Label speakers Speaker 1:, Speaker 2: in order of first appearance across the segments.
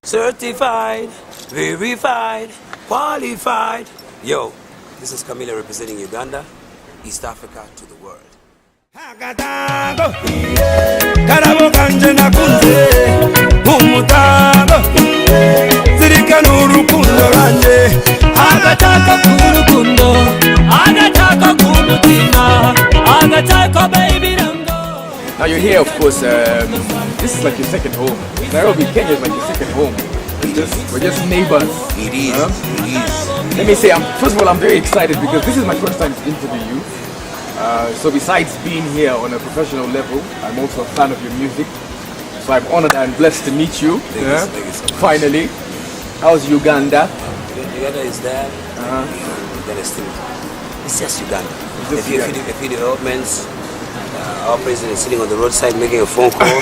Speaker 1: Certified, verified, qualified. Yo, this is Chameleon representing Uganda, East Africa to the world.
Speaker 2: Now you're here, of course. This is like your second home. Nairobi, Kenya is like your second home. We're just neighbors.
Speaker 1: It is. It is.
Speaker 2: Let me say, first of all, I'm very excited because this is my first time to interview you. So besides being here on a professional level, I'm also a fan of your music. So I'm honored and blessed to meet you.
Speaker 1: Thank you so much.
Speaker 2: Finally. How's Uganda?
Speaker 1: Uganda is there. Uganda is still. It's just Uganda. A few developments. Our president is sitting on the roadside making a phone call.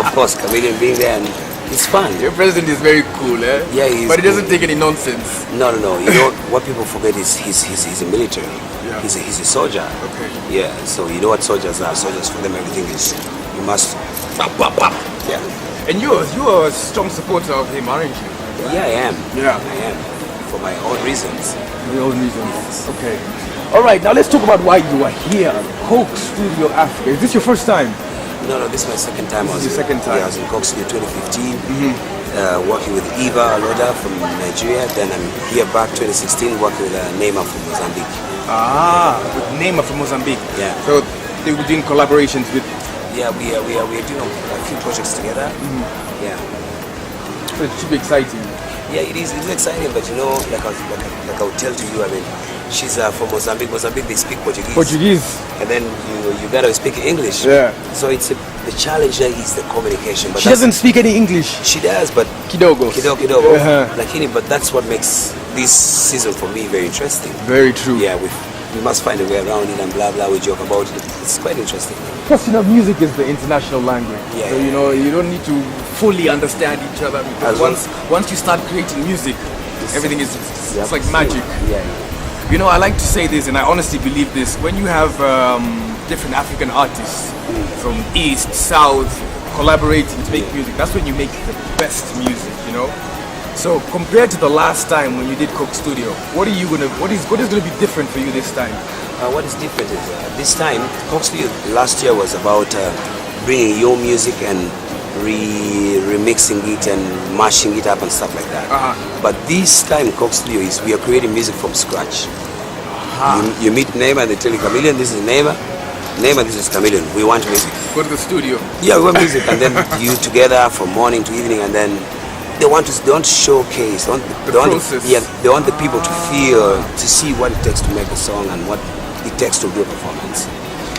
Speaker 1: Of course, Chameleon being there, and it's fun.
Speaker 2: Your president is very cool, eh?
Speaker 1: Yeah, he is.
Speaker 2: But he doesn't take any nonsense.
Speaker 1: No. You know what people forget is he's a military.
Speaker 2: Yeah.
Speaker 1: He's a soldier.
Speaker 2: Okay.
Speaker 1: Yeah. So you know what soldiers are. Soldiers, for them, everything is you must. Yeah.
Speaker 2: And you're a strong supporter of him, aren't you?
Speaker 1: Yeah, I am.
Speaker 2: Yeah.
Speaker 1: I am. For my own reasons.
Speaker 2: For your own reasons.
Speaker 1: Yes.
Speaker 2: Okay. All right, now let's talk about why you are here. Coke Studio Africa. Is this your first time?
Speaker 1: No, this is my second time.
Speaker 2: This is your second time.
Speaker 1: Yeah, I was in Coke Studio 2015, working with Eva Aloda from Nigeria. Then I'm here back 2016, working with Neymar from Mozambique.
Speaker 2: With Neymar from Mozambique.
Speaker 1: Yeah.
Speaker 2: So they were doing collaborations with.
Speaker 1: Yeah, we are doing a few projects together. Yeah.
Speaker 2: So it should be exciting.
Speaker 1: Yeah, it is. It's exciting, but you know, like I would tell to you, I mean, she's from Mozambique. Mozambique, they speak Portuguese. And then you gotta speak English.
Speaker 2: Yeah.
Speaker 1: So the challenge there is the communication. But
Speaker 2: she doesn't speak any English.
Speaker 1: She does, but
Speaker 2: kidogo.
Speaker 1: But that's what makes this season for me very interesting.
Speaker 2: Very true.
Speaker 1: Yeah, we must find a way around it and blah blah. We joke about it. It's quite interesting.
Speaker 2: Plus, music is the international language.
Speaker 1: Yeah.
Speaker 2: So you don't need to fully understand each other because once you start creating music, everything is it's like magic.
Speaker 1: Yeah.
Speaker 2: I like to say this, and I honestly believe this. When you have different African artists from East, South, collaborating to make music, that's when you make the best music. So compared to the last time when you did Coke Studio, what is gonna be different for you this time?
Speaker 1: What is different is this time Coke Studio last year was about bringing your music and remixing it and mashing it up and stuff like that. But this time Coke Studio we are creating music from scratch. You meet Neymar and they tell you, Chameleon, this is Neymar, this is Chameleon, we want music.
Speaker 2: Go to the studio.
Speaker 1: Yeah, we want music, and then you together from morning to evening, and then they want to showcase. They want the people to feel, to see what it takes to make a song and what it takes to do a performance.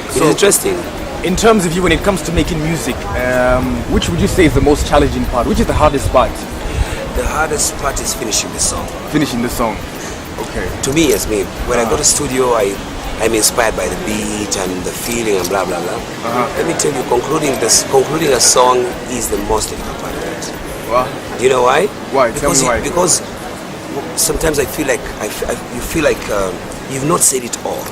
Speaker 1: It's interesting.
Speaker 2: In terms of you, when it comes to making music, which would you say is the most challenging part? Which is the hardest part?
Speaker 1: The hardest part is finishing the song.
Speaker 2: Finishing the song. Okay.
Speaker 1: To me, when I go to studio, I'm inspired by the beat and the feeling and blah blah blah. Let me tell you, concluding a song is the most difficult part of it.
Speaker 2: Wow.
Speaker 1: Do you know why?
Speaker 2: Why? Tell me why.
Speaker 1: Because sometimes I feel like you feel like you've not said it all.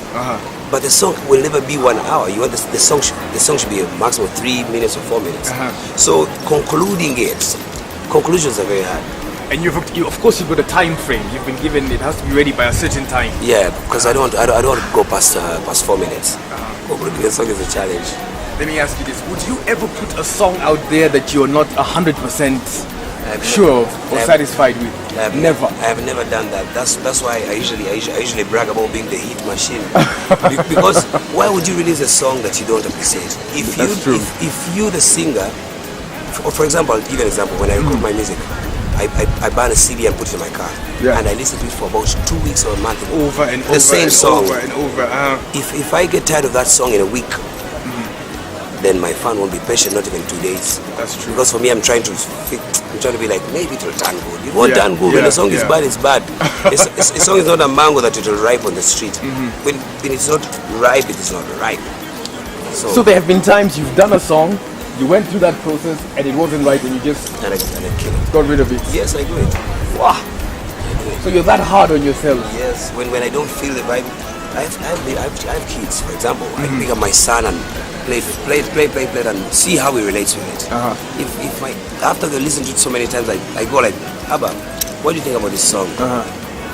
Speaker 1: But the song will never be 1 hour. You want the song should be a maximum of 3 minutes or 4 minutes. So conclusions are very hard.
Speaker 2: And of course you've got a time frame. You've been given, it has to be ready by a certain time.
Speaker 1: Yeah, because I don't go past 4 minutes. Concluding a song is a challenge.
Speaker 2: Let me ask you this: would you ever put a song out there that you're not 100% sure or satisfied with? Never.
Speaker 1: I have never done that. That's why I usually brag about being the hit machine. Because why would you release a song that you don't appreciate? If you the singer, for example, I'll give you an example. When I record my music, I buy a CD and put it in my car, and I listen to it for about 2 weeks or a month.
Speaker 2: Over and over.
Speaker 1: The same song.
Speaker 2: Over and over.
Speaker 1: If I get tired of that song in a week, then my fan won't be patient, not even 2 days.
Speaker 2: That's true.
Speaker 1: Because for me, I'm trying to be like, maybe it will turn good. It won't turn good. When the song is bad, it's bad. A song is not a mango that it will ripe on the street. When it's not ripe, it is not ripe.
Speaker 2: So there have been times you've done a song, you went through that process, and it wasn't right, and you just
Speaker 1: and I kill it.
Speaker 2: Got rid of it.
Speaker 1: Yes, I do it.
Speaker 2: Wow. So you're that hard on yourself.
Speaker 1: Yes. When I don't feel the vibe, I have kids, for example. I pick up my son and play, and see how he relates with it. If after they listen to it so many times, I go like, Abba, what do you think about this song?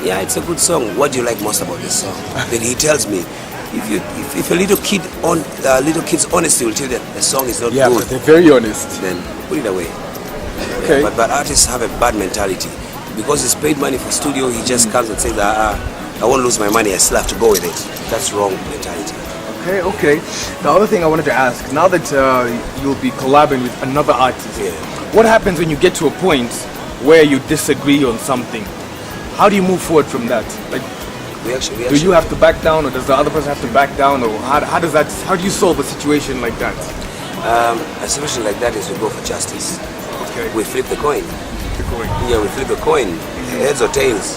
Speaker 1: Yeah, it's a good song. What do you like most about this song? Then he tells me. If a little kid's honesty will tell you that the song is not good.
Speaker 2: Yeah, they're very honest.
Speaker 1: Then put it away.
Speaker 2: Okay.
Speaker 1: Yeah, but artists have a bad mentality. Because he's paid money for studio, he just comes and says, I won't lose my money, I still have to go with it. That's wrong mentality.
Speaker 2: Okay. The other thing I wanted to ask, now that you'll be collabing with another artist, what happens when you get to a point where you disagree on something? How do you move forward from that? Like, do you have to back down, or does the other person have to back down, or how do you solve a situation like that?
Speaker 1: A situation like that is we go for justice.
Speaker 2: Okay.
Speaker 1: We flip the coin. Yeah, we flip the coin, heads or tails.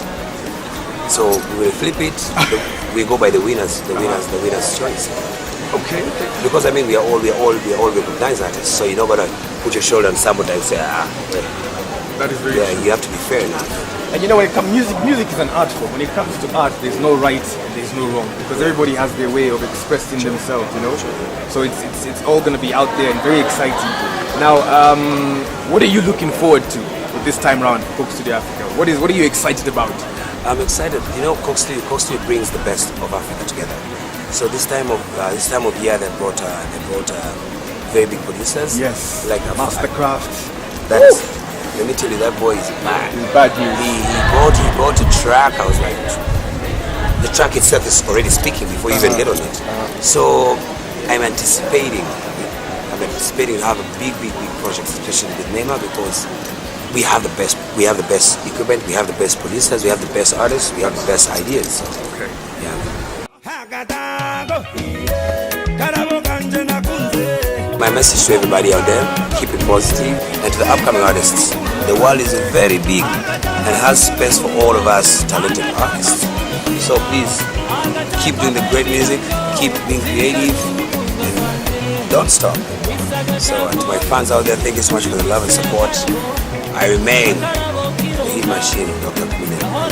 Speaker 1: So we will flip it. We go by the winner's choice.
Speaker 2: Okay.
Speaker 1: Because I mean we are all recognized artists. So you're not gonna put your shoulder on somebody and say
Speaker 2: That is very
Speaker 1: yeah,
Speaker 2: true.
Speaker 1: you have to be fair enough.
Speaker 2: And you know, when it comes music is an art form. When it comes to art, there's no right and there's no wrong, because everybody has their way of expressing themselves, you know. So it's all gonna be out there and very exciting. Now, what are you looking forward to with this time round for Coke Studio Africa? What are you excited about?
Speaker 1: I'm excited. You know, Coke Studio brings the best of Africa together. So this time of year they brought very big producers.
Speaker 2: Yes.
Speaker 1: Like
Speaker 2: Mastercraft.
Speaker 1: Let me tell you, that boy is bad.
Speaker 2: He's bad news.
Speaker 1: He brought a track. I was like, the track itself is already speaking before you even get on it. So I'm anticipating to have a big project, especially with Neymar, because we have the best equipment, we have the best producers, we have the best artists, we have the best ideas. So,
Speaker 2: Okay.
Speaker 1: yeah. My message to everybody out there, keep it positive, and to the upcoming artists, the world is very big and has space for all of us talented artists. So please, keep doing the great music, keep being creative, and don't stop. So, and to my fans out there, thank you so much for the love and support. I remain the hit machine, Dr. Chameleon.